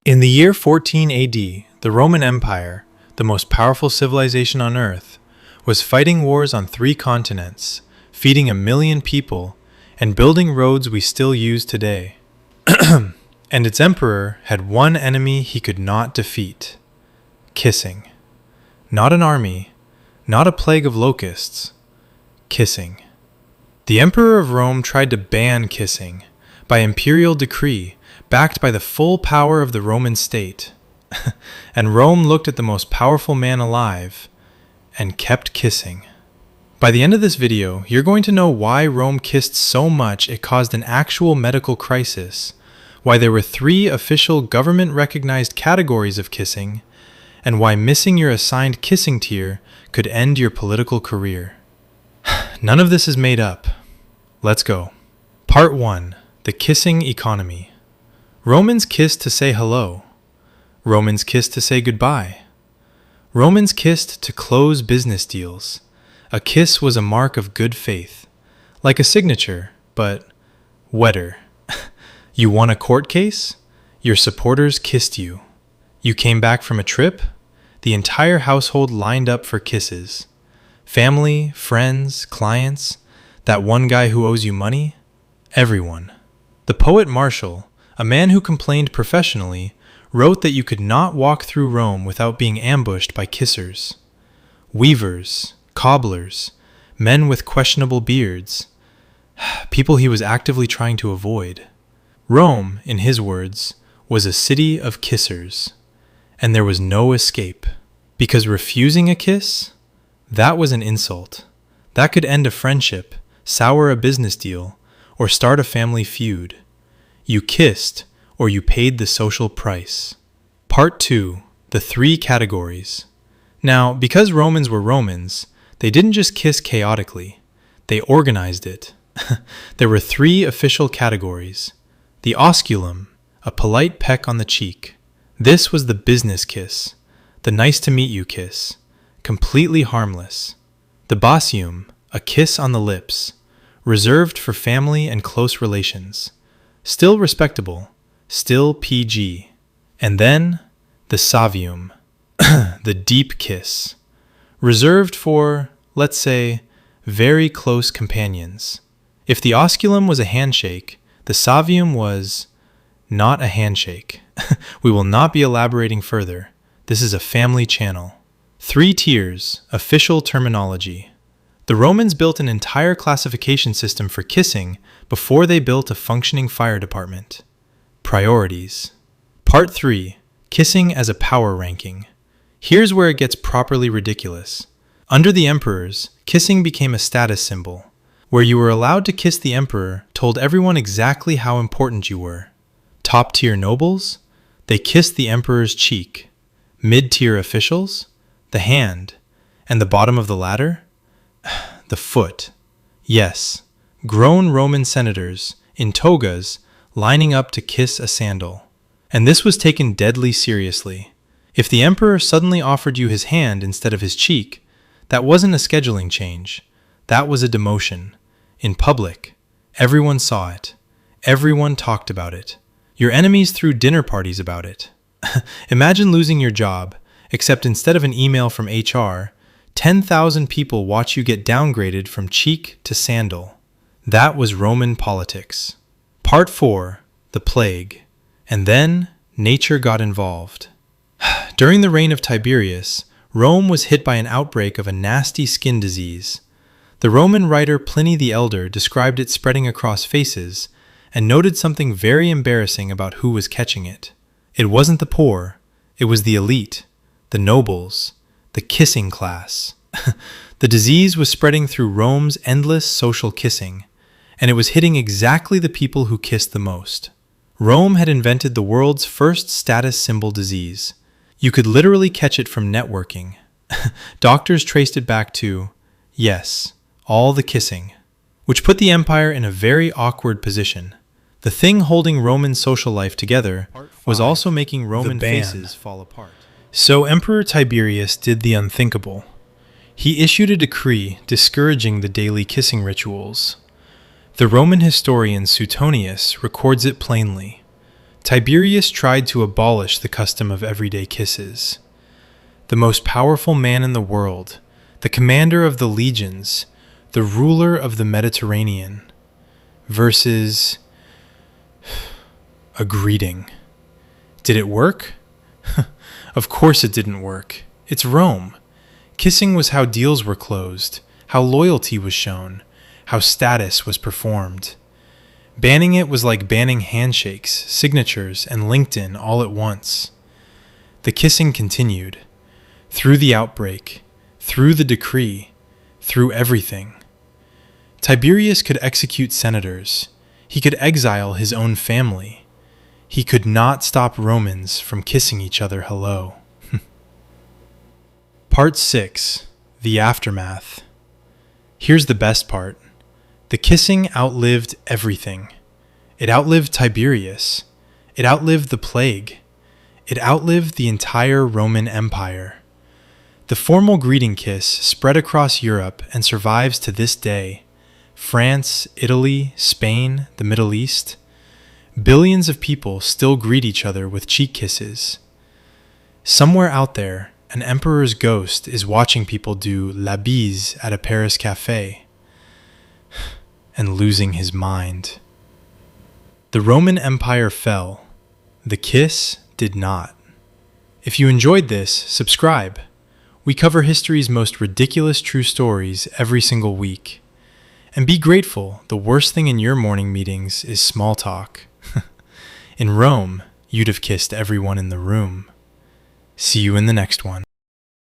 In the year 14 AD, the Roman Empire, the most powerful civilization on Earth, was fighting wars on 3 continents, feeding 1 million people, and building roads we still use today. And its emperor had one enemy he could not defeat: kissing. Not an army, not a plague of locusts. Kissing. The emperor of Rome tried to ban kissing by imperial decree, backed by the full power of the Roman state. And Rome looked at the most powerful man alive and kept kissing. By the end of this video, you're going to know why Rome kissed so much it caused an actual medical crisis, why there were 3 official government-recognized categories of kissing, and why missing your assigned kissing tier could end your political career. None of this is made up. Let's go. Part 1. The kissing economy. Romans kissed to say hello. Romans kissed to say goodbye. Romans kissed to close business deals. A kiss was a mark of good faith, like a signature, but wetter. You won a court case? Your supporters kissed you. You came back from a trip? The entire household lined up for kisses. Family, friends, clients, that one guy who owes you money? Everyone. The poet Martial, a man who complained professionally, wrote that you could not walk through Rome without being ambushed by kissers. Weavers, cobblers, men with questionable beards, people he was actively trying to avoid. Rome, in his words, was a city of kissers, and there was no escape. Because refusing a kiss? That was an insult. That could end a friendship, sour a business deal, or start a family feud. You kissed, or you paid the social price. Part 2. The 3 categories. Now, because Romans were Romans, they didn't just kiss chaotically. They organized it. There were 3 official categories. The osculum, a polite peck on the cheek. This was the business kiss, the nice-to-meet-you kiss, completely harmless. The basium, a kiss on the lips, reserved for family and close relations. Still respectable, still PG. And then, the savium, the deep kiss, reserved for, let's say, very close companions. If the osculum was a handshake, the savium was not a handshake. We will not be elaborating further. This is a family channel. 3 tiers, official terminology. The Romans built an entire classification system for kissing before they built a functioning fire department. Priorities. Part 3. Kissing as a power ranking. Here's where it gets properly ridiculous. Under the emperors, kissing became a status symbol. Where you were allowed to kiss the emperor told everyone exactly how important you were. Top-tier nobles? They kissed the emperor's cheek. Mid-tier officials? The hand. And the bottom of the ladder? The foot. Yes, grown Roman senators, in togas, lining up to kiss a sandal. And this was taken deadly seriously. If the emperor suddenly offered you his hand instead of his cheek, that wasn't a scheduling change. That was a demotion. In public. Everyone saw it. Everyone talked about it. Your enemies threw dinner parties about it. Imagine losing your job, except instead of an email from HR, 10,000 people watch you get downgraded from cheek to sandal. That was Roman politics. Part 4. The plague. And then, nature got involved. During the reign of Tiberius, Rome was hit by an outbreak of a nasty skin disease. The Roman writer Pliny the Elder described it spreading across faces and noted something very embarrassing about who was catching it. It wasn't the poor, it was the elite, the nobles, the kissing class. The disease was spreading through Rome's endless social kissing, and it was hitting exactly the people who kissed the most. Rome had invented the world's first status symbol disease. You could literally catch it from networking. Doctors traced it back to, yes, all the kissing, which put the empire in a very awkward position. The thing holding Roman social life together was also making Roman faces fall apart. So Emperor Tiberius did the unthinkable. He issued a decree discouraging the daily kissing rituals. The Roman historian Suetonius records it plainly. Tiberius tried to abolish the custom of everyday kisses. The most powerful man in the world, the commander of the legions, the ruler of the Mediterranean, versus a greeting. Did it work? Of course it didn't work. It's Rome. Kissing was how deals were closed, how loyalty was shown, how status was performed. Banning it was like banning handshakes, signatures, and LinkedIn all at once. The kissing continued. Through the outbreak, through the decree, through everything. Tiberius could execute senators. He could exile his own family. He could not stop Romans from kissing each other hello. Part 6. The Aftermath. Here's the best part. The kissing outlived everything. It outlived Tiberius. It outlived the plague. It outlived the entire Roman Empire. The formal greeting kiss spread across Europe and survives to this day. France, Italy, Spain, the Middle East. Billions of people still greet each other with cheek kisses. Somewhere out there, an emperor's ghost is watching people do la bise at a Paris cafe and losing his mind. The Roman Empire fell. The kiss did not. If you enjoyed this, subscribe. We cover history's most ridiculous true stories every single week. And be grateful, the worst thing in your morning meetings is small talk. In Rome, you'd have kissed everyone in the room. See you in the next one.